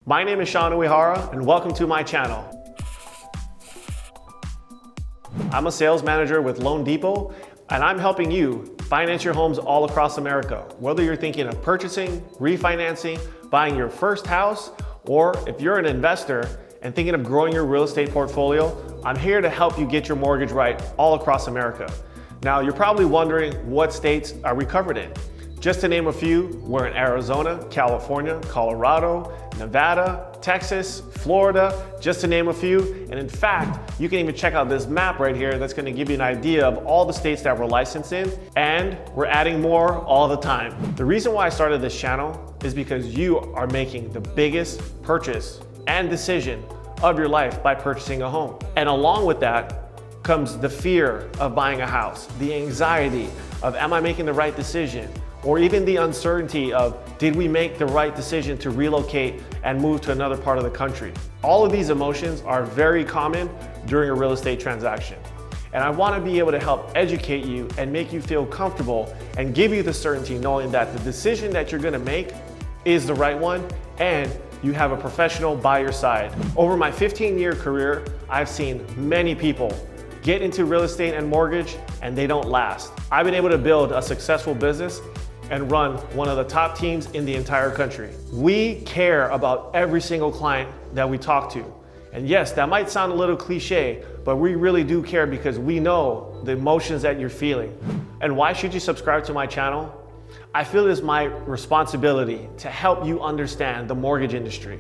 My name is Seanu Uyehara, and welcome to my channel. I'm a sales manager with Loan Depot, and I'm helping you finance your homes all across America. Whether you're thinking of purchasing, refinancing, buying your first house, or if you're an investor and thinking of growing your real estate portfolio, I'm here to help you get your mortgage right all across America. Now, you're probably wondering what states are we covered in. Just to name a few, we're in Arizona, California, Colorado, Nevada, Texas, Florida, just to name a few. And in fact, you can even check out this map right here that's gonna give you an idea of all the states that we're licensed in, and we're adding more all the time. The reason why I started this channel is because you are making the biggest purchase and decision of your life by purchasing a home. And along with that comes the fear of buying a house, the anxiety of, am I making the right decision? Or even the uncertainty of, did we make the right decision to relocate and move to another part of the country? All of these emotions are very common during a real estate transaction. And I want to be able to help educate you and make you feel comfortable and give you the certainty knowing that the decision that you're going to make is the right one and you have a professional by your side. Over my 15-year career, I've seen many people get into real estate and mortgage and they don't last. I've been able to build a successful business and run one of the top teams in the entire country. We care about every single client that we talk to. And yes, that might sound a little cliche, but we really do care because we know the emotions that you're feeling. And why should you subscribe to my channel? I feel it is my responsibility to help you understand the mortgage industry.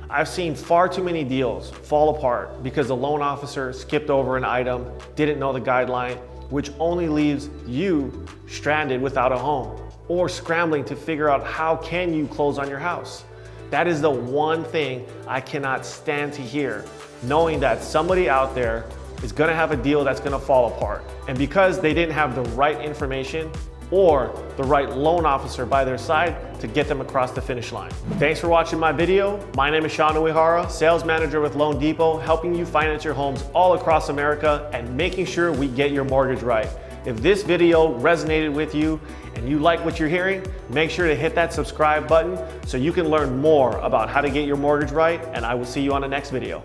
I've seen far too many deals fall apart because the loan officer skipped over an item, didn't know the guideline, which only leaves you stranded without a home or scrambling to figure out how can you close on your house. That is the one thing I cannot stand to hear, knowing that somebody out there is gonna have a deal that's gonna fall apart. And because they didn't have the right information or the right loan officer by their side to get them across the finish line. Thanks for watching my video. My name is Seanu Uyehara, sales manager with Loan Depot, helping you finance your homes all across America and making sure we get your mortgage right. If this video resonated with you and you like what you're hearing, make sure to hit that subscribe button so you can learn more about how to get your mortgage right, and I will see you on the next video.